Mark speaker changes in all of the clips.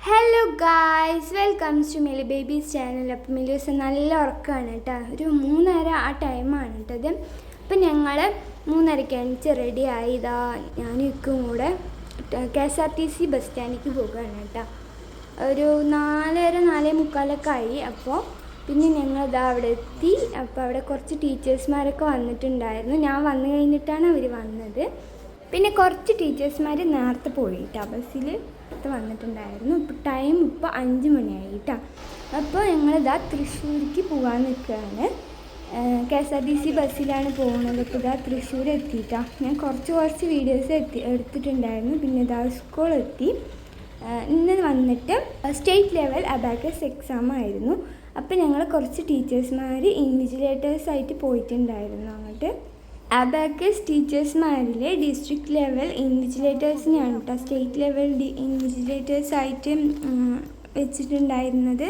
Speaker 1: Hello guys, welcome to Mili babies channel. അപ്പം മിലി ദിവസം നല്ല ഉറക്കമാണ് കേട്ടോ. ഒരു 3:30 ആ ടൈമാണ് കേട്ടത്. അപ്പം ഞങ്ങൾ 3:30 എണീച്ച് റെഡിയായി. ഇതാ ഞാനും ഇക്കും കൂടെ KSRTC ബസ് സ്റ്റാൻഡിലേക്ക് പോകുകയാണ് കേട്ടോ. ഒരു 4:30 4:45 ആയി. അപ്പോൾ പിന്നെ ഞങ്ങളിതാ അവിടെ എത്തി. അപ്പോൾ അവിടെ കുറച്ച് ടീച്ചേഴ്സ്മാരൊക്കെ വന്നിട്ടുണ്ടായിരുന്നു. ഞാൻ വന്നു കഴിഞ്ഞിട്ടാണ് അവർ വന്നത്. പിന്നെ കുറച്ച് ടീച്ചേഴ്സ്മാർ നേരത്തെ പോയിട്ടാ ബസ്സിൽ വന്നിട്ടുണ്ടായിരുന്നു. ഇപ്പോൾ ടൈം 5 മണിയായിട്ടാ. അപ്പോൾ ഞങ്ങളിതാ തൃശ്ശൂർക്ക് പോകാൻ നിൽക്കുകയാണ്. KSRTC ബസ്സിലാണ് പോകുന്നത്. അപ്പോൾ ഇതാ തൃശ്ശൂർ എത്തിയിട്ടാ. ഞാൻ കുറച്ച് വീഡിയോസ് എടുത്തിട്ടുണ്ടായിരുന്നു. പിന്നെ ഇതാ സ്കൂളെത്തി. ഇന്ന് വന്നിട്ട് സ്റ്റേറ്റ് ലെവൽ അബാക്കസ് എക്സാം ആയിരുന്നു. അപ്പോൾ ഞങ്ങൾ കുറച്ച് ടീച്ചേഴ്സ്മാർ ഇൻവിജിലേറ്റേഴ്സായിട്ട് പോയിട്ടുണ്ടായിരുന്നു അങ്ങോട്ട്. അബാക്കസ് ടീച്ചേഴ്സ്മാരിലെ ഡിസ്ട്രിക്ട് ലെവൽ ഇൻവിജിലേറ്റേഴ്സിനെയാണ് കേട്ടോ സ്റ്റേറ്റ് ലെവൽ ഇൻവിജിലേറ്റേഴ്സായിട്ട് വെച്ചിട്ടുണ്ടായിരുന്നത്.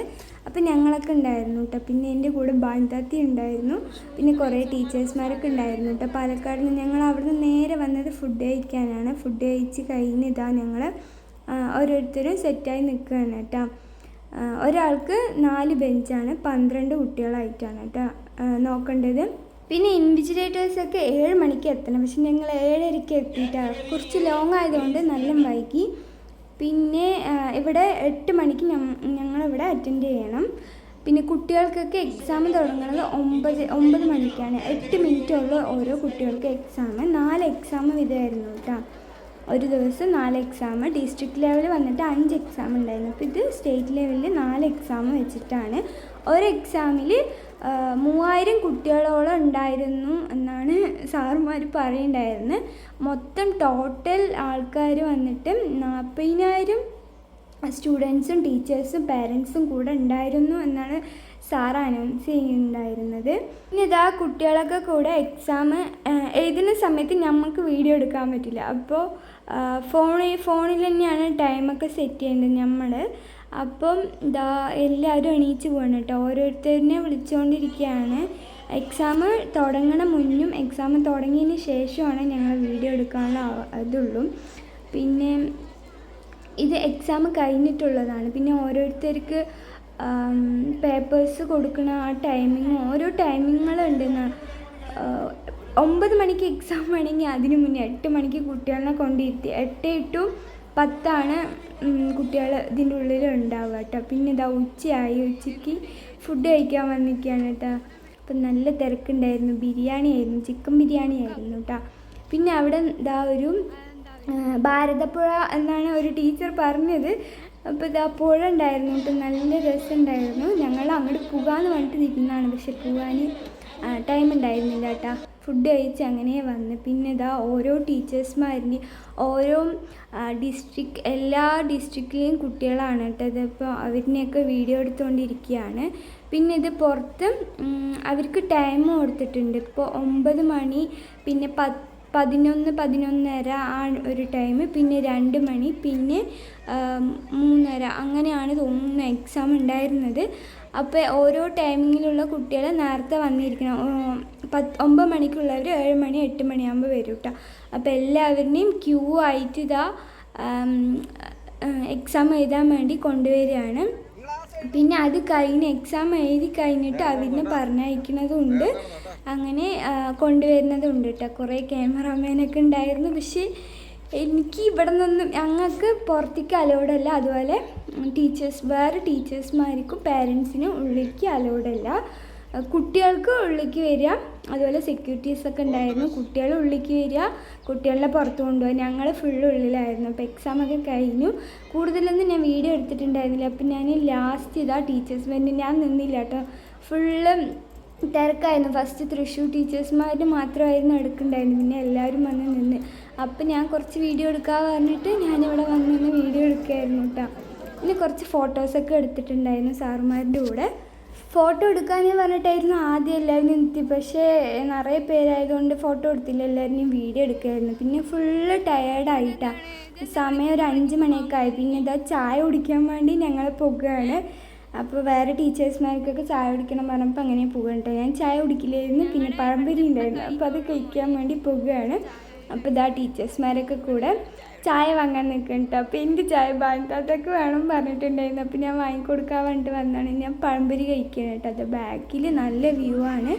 Speaker 1: അപ്പോൾ ഞങ്ങളൊക്കെ ഉണ്ടായിരുന്നു കേട്ടോ. പിന്നെ എൻ്റെ കൂടെ ബാൻതാത്തി ഉണ്ടായിരുന്നു. പിന്നെ കുറേ ടീച്ചേഴ്സ്മാരൊക്കെ ഉണ്ടായിരുന്നു കേട്ടോ. പാലക്കാട് നിന്ന് ഞങ്ങൾ അവിടുന്ന് നേരെ വന്നത് ഫുഡ് കഴിക്കാനാണ്. ഫുഡ് കഴിച്ച് കഴിഞ്ഞ് ഇതാ ഞങ്ങൾ ഓരോരുത്തരും സെറ്റായി നിൽക്കുകയാണ് കേട്ടോ. ഒരാൾക്ക് 4 ബെഞ്ചാണ്, 12 കുട്ടികളായിട്ടാണ് കേട്ടോ നോക്കേണ്ടത്. പിന്നെ ഇൻവിജിലേറ്റേഴ്സൊക്കെ 7 മണിക്ക് എത്തണം. പക്ഷെ ഞങ്ങൾ 7:30 എത്തിയിട്ടാണ്. കുറച്ച് ലോങ് ആയതുകൊണ്ട് നല്ല വൈകി. പിന്നെ ഇവിടെ 8 മണിക്ക് ഞങ്ങളിവിടെ അറ്റൻഡ് ചെയ്യണം. പിന്നെ കുട്ടികൾക്കൊക്കെ എക്സാം തുടങ്ങുന്നത് 9 മണിക്കാണ്. 8 മിനിറ്റുള്ള ഓരോ കുട്ടികൾക്ക് എക്സാം. 4 എക്സാം വിധമായിരുന്നു കേട്ടോ. ഒരു ദിവസം 4 എക്സാം. ഡിസ്ട്രിക്ട് ലെവൽ വന്നിട്ട് 5 എക്സാം ഉണ്ടായിരുന്നു. അപ്പോൾ ഇത് സ്റ്റേറ്റ് ലെവലിൽ 4 എക്സാം വെച്ചിട്ടാണ്. ഒരു എക്സാമിൽ 3000 കുട്ടികളോളം ഉണ്ടായിരുന്നു എന്നാണ് സാറുമാർ പറയുന്നുണ്ടായിരുന്നത്. മൊത്തം ടോട്ടൽ ആൾക്കാർ വന്നിട്ട് 40,000 സ്റ്റുഡൻസും ടീച്ചേഴ്സും പേരൻസും കൂടെ ഉണ്ടായിരുന്നു എന്നാണ് സാർ അനൗൺസ് ചെയ്യുന്നുണ്ടായിരുന്നത്. പിന്നെ ഇതാ കുട്ടികളൊക്കെ കൂടെ എക്സാം എഴുതുന്ന സമയത്ത് നമുക്ക് വീഡിയോ എടുക്കാൻ പറ്റില്ല. അപ്പോൾ ഫോണിൽ തന്നെയാണ് ടൈമൊക്കെ സെറ്റ് ചെയ്യേണ്ടത് നമ്മൾ. അപ്പം ഇതാ എല്ലാവരും എണീച്ച് പോകണം കേട്ടോ. ഓരോരുത്തരിനെ വിളിച്ചുകൊണ്ടിരിക്കുകയാണ്. എക്സാം തുടങ്ങണ മുന്നും എക്സാം തുടങ്ങിയതിന് ശേഷമാണ് ഞങ്ങൾ വീഡിയോ എടുക്കാനുള്ള ഇതുള്ളൂ. പിന്നെ ഇത് എക്സാം കഴിഞ്ഞിട്ടുള്ളതാണ്. പിന്നെ ഓരോരുത്തർക്ക് പേപ്പേഴ്സ് കൊടുക്കുന്ന ആ ടൈമിങ് ഓരോ ടൈമിങ്ങുകളുണ്ടെന്ന്. 9 മണിക്ക് എക്സാം ആണെങ്കിൽ അതിന് മുന്നേ 8 മണിക്ക് കുട്ടികളെ കൊണ്ടിരുത്തി 8 to 10 കുട്ടികൾ ഇതിൻ്റെ ഉള്ളിൽ ഉണ്ടാവുക കേട്ടോ. പിന്നെ ഇതാ ഉച്ചയായി. ഉച്ചയ്ക്ക് ഫുഡ് കഴിക്കാൻ വന്നിരിക്കുകയാണ് കേട്ടോ. അപ്പം നല്ല തിരക്കുണ്ടായിരുന്നു. ബിരിയാണി ആയിരുന്നു, ചിക്കൻ ബിരിയാണി ആയിരുന്നു കേട്ടോ. പിന്നെ അവിടെ ഇതാ ഒരു ഭാരതപ്പുഴ എന്നാണ് ഒരു ടീച്ചർ പറഞ്ഞത്. അപ്പോൾ ഇതാ പുഴ ഉണ്ടായിരുന്നു കേട്ടോ. നല്ല രസമുണ്ടായിരുന്നു. ഞങ്ങൾ അങ്ങോട്ട് പോകാമെന്ന് പറഞ്ഞിട്ട് നിൽക്കുന്നതാണ്. പക്ഷെ പോകാൻ ടൈം ഉണ്ടായിരുന്നില്ല കേട്ടോ. ഫുഡ് കഴിച്ച് അങ്ങനെ വന്ന്. പിന്നെ ഇതാ ഓരോ ടീച്ചേഴ്സ്മാരിന് ഓരോ എല്ലാ ഡിസ്ട്രിക്റ്റിലെയും കുട്ടികളാണ് കേട്ടോ. ഇതിപ്പോൾ അവരിനെയൊക്കെ വീഡിയോ എടുത്തുകൊണ്ടിരിക്കുകയാണ്. പിന്നെ ഇത് പുറത്ത് അവർക്ക് ടൈം കൊടുത്തിട്ടുണ്ട്. ഇപ്പോൾ 9 മണി, പിന്നെ 11:30 ആ ഒരു ടൈം, പിന്നെ 2 മണി, പിന്നെ 3:30 അങ്ങനെയാണ് തോന്നുന്നു എക്സാം ഉണ്ടായിരുന്നത്. അപ്പോൾ ഓരോ ടൈമിങ്ങിലുള്ള കുട്ടികൾ നേരത്തെ വന്നിരിക്കണം. 9 മണിക്കുള്ളവർ 7 മണി 8 മണിയാകുമ്പോൾ വരും കേട്ടോ. അപ്പോൾ എല്ലാവരുടെയും ക്യൂ ആയിട്ട് ഇതാ എക്സാം എഴുതാൻ വേണ്ടി കൊണ്ടുവരികയാണ്. പിന്നെ അത് കഴിഞ്ഞ് എക്സാം എഴുതി കഴിഞ്ഞിട്ട് അവരിനെ പറഞ്ഞയക്കുന്നതുണ്ട്, അങ്ങനെ കൊണ്ടുവരുന്നതുണ്ട് കേട്ടോ. കുറേ ക്യാമറാമാനൊക്കെ ഉണ്ടായിരുന്നു. പക്ഷേ എനിക്ക് ഇവിടെ നിന്നും ഞങ്ങൾക്ക് പുറത്തേക്ക് അലൗഡല്ല. അതുപോലെ വേറെ ടീച്ചേഴ്സ്മാർക്കും പേരൻസിനും ഉള്ളിലേക്ക് അലൗഡല്ല. കുട്ടികൾക്ക് ഉള്ളിലേക്ക് വരിക. അതുപോലെ സെക്യൂരിറ്റീസൊക്കെ ഉണ്ടായിരുന്നു. കുട്ടികൾ ഉള്ളിലേക്ക് വരിക, കുട്ടികളെ പുറത്ത് കൊണ്ടുപോകുക. ഞങ്ങൾ ഫുള്ള് ഉള്ളിലായിരുന്നു. അപ്പോൾ എക്സാമൊക്കെ കഴിഞ്ഞു. കൂടുതലൊന്നും ഞാൻ വീഡിയോ എടുത്തിട്ടുണ്ടായിരുന്നില്ല. അപ്പം ഞാൻ ലാസ്റ്റ് ഇതാ ടീച്ചേഴ്സ് വേണ്ടി ഞാൻ നിന്നില്ല കേട്ടോ. ഫുള്ള് തിരക്കായിരുന്നു. ഫസ്റ്റ് തൃശ്ശൂർ ടീച്ചേഴ്സ്മാർ മാത്രമായിരുന്നു എടുക്കുന്നുണ്ടായിരുന്നു. പിന്നെ എല്ലാവരും വന്ന് നിന്ന്. അപ്പം ഞാൻ കുറച്ച് വീഡിയോ എടുക്കാൻ പറഞ്ഞിട്ട് ഞാനിവിടെ വന്ന് നിന്ന് വീഡിയോ എടുക്കുകയായിരുന്നു കേട്ടോ. പിന്നെ കുറച്ച് ഫോട്ടോസൊക്കെ എടുത്തിട്ടുണ്ടായിരുന്നു സാറുമാരുടെ കൂടെ. ഫോട്ടോ എടുക്കാമെന്ന് പറഞ്ഞിട്ടായിരുന്നു ആദ്യം എല്ലാവരും നിർത്തി. പക്ഷേ നിറയെ പേരായതുകൊണ്ട് ഫോട്ടോ എടുത്തില്ല. എല്ലാവരും വീഡിയോ എടുക്കുമായിരുന്നു. പിന്നെ ഫുള്ള് ടയേർഡായിട്ടാണ്. സമയം ഒരു 5 മണിയൊക്കെ ആയി. പിന്നെ ഇതാ ചായ കുടിക്കാൻ വേണ്ടി ഞങ്ങൾ പോകുകയാണ്. അപ്പോൾ വേറെ ടീച്ചേഴ്സ്മാർക്കൊക്കെ ചായ കുടിക്കണം പറഞ്ഞപ്പോൾ അങ്ങനെ പോകാൻ കേട്ടോ. ഞാൻ ചായ കുടിക്കില്ലായിരുന്നു. പിന്നെ പഴംപൊരി ഉണ്ടായിരുന്നു. അപ്പോൾ അത് കഴിക്കാൻ വേണ്ടി പോകുകയാണ്. അപ്പോൾ ഇതാ ടീച്ചേഴ്സ്മാരൊക്കെ കൂടെ ചായ വാങ്ങാൻ നിൽക്കുന്നുണ്ട്. അപ്പോൾ എൻ്റെ ചായ ബാൻതാത്തക്ക് വേണം പറഞ്ഞിട്ടുണ്ടായിരുന്നു. അപ്പോൾ ഞാൻ വാങ്ങിക്കൊടുക്കാൻ വേണ്ടിയിട്ട് വന്നതാണ്. ഞാൻ പഴംപൊരി കഴിക്കുകയാണ് കേട്ടോ. അത് ബാക്കിൽ നല്ല വ്യൂ ആണ്,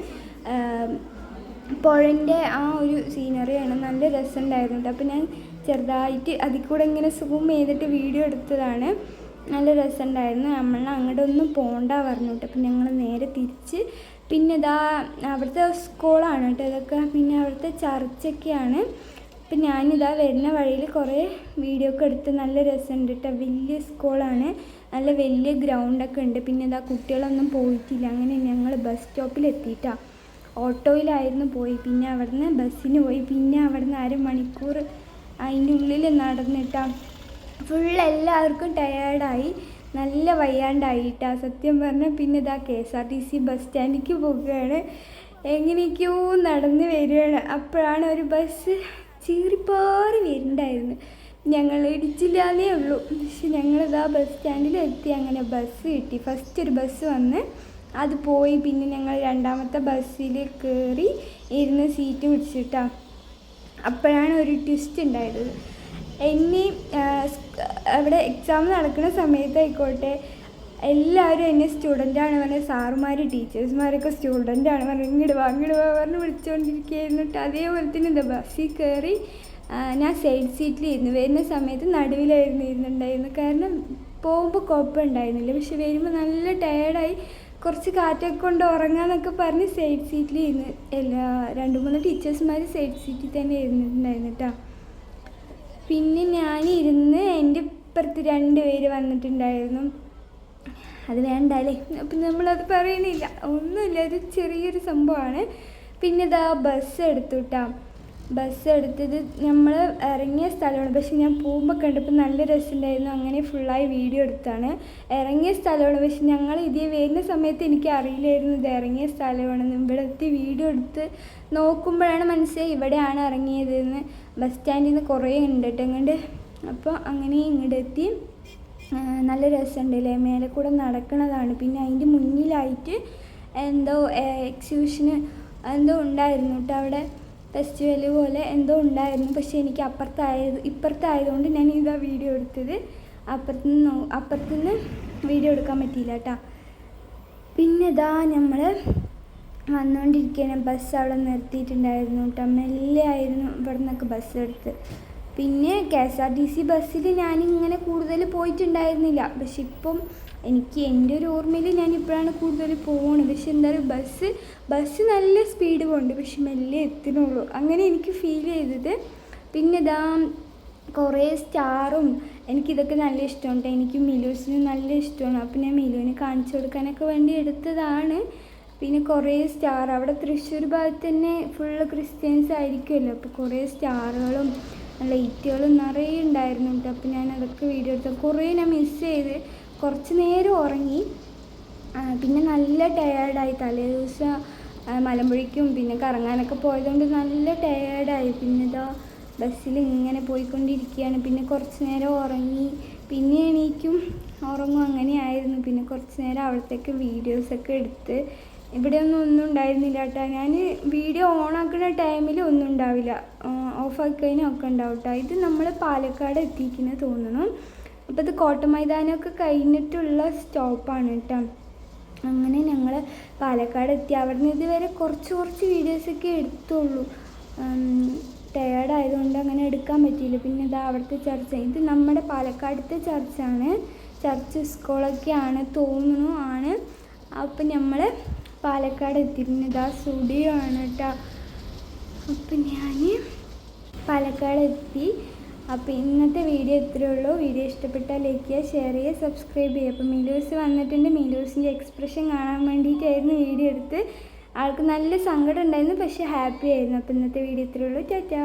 Speaker 1: പുഴൻ്റെ ആ ഒരു സീനറിയാണ്. നല്ല രസമുണ്ടായിരുന്നു കേട്ടോ. അപ്പോൾ ഞാൻ ചെറുതായിട്ട് അതിൽ കൂടെ ഇങ്ങനെ സൂം ചെയ്തിട്ട് വീഡിയോ എടുത്തതാണ്. നല്ല രസമുണ്ടായിരുന്നു. നമ്മൾ അങ്ങോട്ട് ഒന്നും പോകണ്ട പറഞ്ഞു കേട്ടോ. അപ്പം ഞങ്ങൾ നേരെ തിരിച്ച് പിന്നെ ഇതാ അവിടുത്തെ സ്കൂളാണ് കേട്ടോ ഇതൊക്കെ. പിന്നെ അവിടുത്തെ ചർച്ചൊക്കെയാണ്. അപ്പം ഞാനിതാ വരുന്ന വഴിയിൽ കുറേ വീഡിയോ ഒക്കെ എടുത്ത് നല്ല രസമുണ്ട് കേട്ടോ. വലിയ സ്കൂളാണ്, നല്ല വലിയ ഗ്രൗണ്ടൊക്കെ ഉണ്ട്. പിന്നെ ഇതാ കുട്ടികളൊന്നും പോയിട്ടില്ല. അങ്ങനെ ഞങ്ങൾ ബസ് സ്റ്റോപ്പിലെത്തിയിട്ടാണ്. ഓട്ടോയിലായിരുന്നു പോയി. പിന്നെ അവിടുന്ന് ബസ്സിന് പോയി. പിന്നെ അവിടുന്ന് അരമണിക്കൂർ അതിൻ്റെ ഉള്ളിൽ നടന്നിട്ടാണ്. ഫുൾ എല്ലാവർക്കും ടയേർഡായി, നല്ല വയ്യാണ്ടായിട്ടാ സത്യം പറഞ്ഞാൽ. പിന്നെ ഇതാ KSRTC ബസ് സ്റ്റാൻഡിലേക്ക് പോകുകയാണ്. എങ്ങനെയൊക്കെയോ നടന്ന് വരികയാണ്. അപ്പോഴാണ് ഒരു ബസ് ചീറിപ്പാറി വരുന്നുണ്ടായിരുന്നു. ഞങ്ങൾ ഇടിച്ചില്ലാന്നേ ഉള്ളൂ. പക്ഷെ ഞങ്ങളിതാ ബസ് സ്റ്റാൻഡിലെത്തി. അങ്ങനെ ബസ് കിട്ടി. ഫസ്റ്റ് ഒരു ബസ് വന്ന് അത് പോയി. പിന്നെ ഞങ്ങൾ രണ്ടാമത്തെ ബസ്സിൽ കയറി ഇരുന്ന് സീറ്റ് പിടിച്ചിട്ടാണ്. അപ്പോഴാണ് ഒരു ട്വിസ്റ്റ് ഉണ്ടായത്. എന്നെ അവിടെ എക്സാം നടക്കുന്ന സമയത്തായിക്കോട്ടെ എല്ലാവരും എന്നെ സ്റ്റുഡൻ്റാണ് പറഞ്ഞത്. സാറുമാർ ടീച്ചേഴ്സുമാരൊക്കെ സ്റ്റുഡൻ്റാണ് പറഞ്ഞത്. ഇങ്ങോട്ട് വാ പറഞ്ഞ് വിളിച്ചുകൊണ്ടിരിക്കുകയായിരുന്നു. അതേപോലെ തന്നെ എന്താ ബസ്സിൽ കയറി ഞാൻ സൈഡ് സീറ്റിലിരുന്നു. വരുന്ന സമയത്ത് നടുവിലായിരുന്നു ഇരുന്നുണ്ടായിരുന്നു. കാരണം പോകുമ്പോൾ കുഴപ്പമുണ്ടായിരുന്നില്ല, പക്ഷെ വരുമ്പോൾ നല്ല ടയേർഡായി. കുറച്ച് കാറ്റൊക്കെ കൊണ്ട് ഉറങ്ങാന്നൊക്കെ പറഞ്ഞ് സൈഡ് സീറ്റിൽ ഇരുന്ന്. 2-3 ടീച്ചേഴ്സുമാർ സൈഡ് സീറ്റിൽ തന്നെ ഇരുന്നിട്ടുണ്ടായിരുന്നു കേട്ടോ. പിന്നെ ഞാനിരുന്ന് എൻ്റെ ഇപ്പുറത്ത് 2 പേര് വന്നിട്ടുണ്ടായിരുന്നു. അത് വേണ്ടല്ലേ, അപ്പം നമ്മളത് പറയുന്നില്ല, ഒന്നുമില്ല, ഒരു ചെറിയൊരു സംഭവമാണ്. പിന്നെ ഇതാ ബസ് എടുത്തു കേട്ടോ. ബസ് എടുത്തത് നമ്മൾ ഇറങ്ങിയ സ്ഥലമാണ്. പക്ഷെ ഞാൻ പോകുമ്പോൾ കണ്ടപ്പോൾ നല്ല രസമുണ്ടായിരുന്നു. അങ്ങനെ ഫുള്ളായി വീഡിയോ എടുത്താണ്. ഇറങ്ങിയ സ്ഥലമാണ്, പക്ഷെ ഞങ്ങൾ ഇതേ വരുന്ന സമയത്ത് എനിക്ക് അറിയില്ലായിരുന്നു ഇത് ഇറങ്ങിയ സ്ഥലമാണെന്ന്. ഇവിടെ എത്തി വീഡിയോ എടുത്ത് നോക്കുമ്പോഴാണ് മനസ്സിലായി ഇവിടെയാണ് ഇറങ്ങിയതെന്ന്. ബസ് സ്റ്റാൻഡിൽ നിന്ന് കുറേ ഉണ്ട് കേട്ടോ ഇങ്ങോട്ട്. അപ്പോൾ അങ്ങനെ ഇങ്ങോട്ട് എത്തി. നല്ല രസമുണ്ടല്ലേ, മേലെ കൂടെ നടക്കുന്നതാണ്. പിന്നെ അതിൻ്റെ മുന്നിലായിട്ട് എന്തോ എക്സിബിഷന് എന്തോ ഉണ്ടായിരുന്നു കേട്ടോ. അവിടെ ഫെസ്റ്റിവൽ പോലെ എന്തോ ഉണ്ടായിരുന്നു. പക്ഷേ എനിക്ക് ഇപ്പുറത്തായതുകൊണ്ട് ഞാൻ ഇതാ വീഡിയോ എടുത്തത്. അപ്പുറത്തുനിന്ന് വീഡിയോ എടുക്കാൻ പറ്റിയില്ല കേട്ടോ. പിന്നെ ഇതാ നമ്മൾ വന്നുകൊണ്ടിരിക്കുകയാണ്. ബസ് അവിടെ നിർത്തിയിട്ടുണ്ടായിരുന്നു കേട്ടോ. മെല്ലെ ആയിരുന്നു ഇവിടെ നിന്നൊക്കെ ബസ് എടുത്ത്. പിന്നെ KSRTC ബസ്സിൽ ഞാനിങ്ങനെ കൂടുതൽ പോയിട്ടുണ്ടായിരുന്നില്ല. പക്ഷെ ഇപ്പം എനിക്ക് എൻ്റെ ഒരു ഓർമ്മയിൽ ഞാനിപ്പോഴാണ് കൂടുതൽ പോകുന്നത്. പക്ഷെ എന്തായാലും ബസ് നല്ല സ്പീഡ് പോകുന്നുണ്ട്, പക്ഷെ മെല്ലെ എത്തുന്നുള്ളൂ. അങ്ങനെ എനിക്ക് ഫീൽ ചെയ്തത്. പിന്നെ ഇതാ കുറേ സ്റ്റാറും, എനിക്കിതൊക്കെ നല്ല ഇഷ്ടമുണ്ട്. എനിക്ക് മിലൂസിന് നല്ല ഇഷ്ടമാണ്. അപ്പോൾ ഞാൻ മിലുവിന് കാണിച്ചു കൊടുക്കാനൊക്കെ വേണ്ടി എടുത്തതാണ്. പിന്നെ കുറേ സ്റ്റാർ, അവിടെ തൃശ്ശൂർ ഭാഗത്ത് തന്നെ ഫുള്ള് ക്രിസ്ത്യൻസ് ആയിരിക്കുമല്ലോ. അപ്പോൾ കുറേ സ്റ്റാറുകളും ലൈറ്റുകളും നിറയെ ഉണ്ടായിരുന്നു കേട്ടോ. അപ്പോൾ ഞാൻ അതൊക്കെ വീഡിയോ എടുത്തു. കുറേ ഞാൻ മിസ് ചെയ്ത് കുറച്ച് നേരം ഉറങ്ങി. പിന്നെ നല്ല ടയേർഡായി. തലേ ദിവസം മലമ്പുഴയ്ക്കും പിന്നെ കറങ്ങാനൊക്കെ പോയതുകൊണ്ട് നല്ല ടയേർഡായി. പിന്നെ ഇതാ ബസ്സിൽ ഇങ്ങനെ പോയിക്കൊണ്ടിരിക്കുകയാണ്. പിന്നെ കുറച്ച് നേരം ഉറങ്ങി, പിന്നെ എണീക്കും, ഉറങ്ങും, അങ്ങനെയായിരുന്നു. പിന്നെ കുറച്ച് നേരം അവിടത്തേക്ക് വീഡിയോസൊക്കെ എടുത്ത്. ഇവിടെയൊന്നും ഒന്നും ഉണ്ടായിരുന്നില്ല കേട്ടോ. ഞാൻ വീഡിയോ ഓണാക്കുന്ന ടൈമിൽ ഒന്നും ഉണ്ടാവില്ല, ഓഫാക്കി കഴിഞ്ഞാൽ ഒക്കെ ഉണ്ടാവും കേട്ടോ. ഇത് നമ്മൾ പാലക്കാട് എത്തിക്കുന്നത് തോന്നുന്നു. അപ്പോൾ ഇത് കോട്ടമൈതാനമൊക്കെ കഴിഞ്ഞിട്ടുള്ള സ്റ്റോപ്പാണ് കേട്ടോ. അങ്ങനെ ഞങ്ങൾ പാലക്കാട് എത്തി. അവിടെ നിന്ന് ഇതുവരെ കുറച്ച് വീഡിയോസൊക്കെ എടുത്തുള്ളൂ. ടയേർഡായതുകൊണ്ട് അങ്ങനെ എടുക്കാൻ പറ്റിയില്ല. പിന്നെ ഇതാ അവിടുത്തെ ചർച്ച, ഇത് നമ്മുടെ പാലക്കാടത്തെ ചർച്ചാണ്. ചർച്ച് സ്കൂളൊക്കെയാണ് തോന്നുന്നു ആണ്. അപ്പം നമ്മൾ പാലക്കാട് എത്തി. പിന്നെ ഇതാ സ്റ്റുഡിയോ ആണ് കേട്ടോ. അപ്പം ഞാൻ പാലക്കാട് എത്തി. അപ്പോൾ ഇന്നത്തെ വീഡിയോ ഇത്രയേ ഉള്ളൂ. വീഡിയോ ഇഷ്ടപ്പെട്ടാൽ ലൈക്ക് ചെയ്യുക, ഷെയർ ചെയ്യുക, സബ്സ്ക്രൈബ് ചെയ്യുക. അപ്പോൾ മിലൂസ് വന്നിട്ടുണ്ട്. മിലൂസിൻ്റെ എക്സ്പ്രഷൻ കാണാൻ വേണ്ടിയിട്ടായിരുന്നു വീഡിയോ എടുത്ത്. ആൾക്ക് നല്ല സങ്കടം ഉണ്ടായിരുന്നു, പക്ഷേ ഹാപ്പി ആയിരുന്നു. അപ്പോൾ ഇന്നത്തെ വീഡിയോ ഇത്രയേ ഉള്ളൂ. ടാറ്റാ.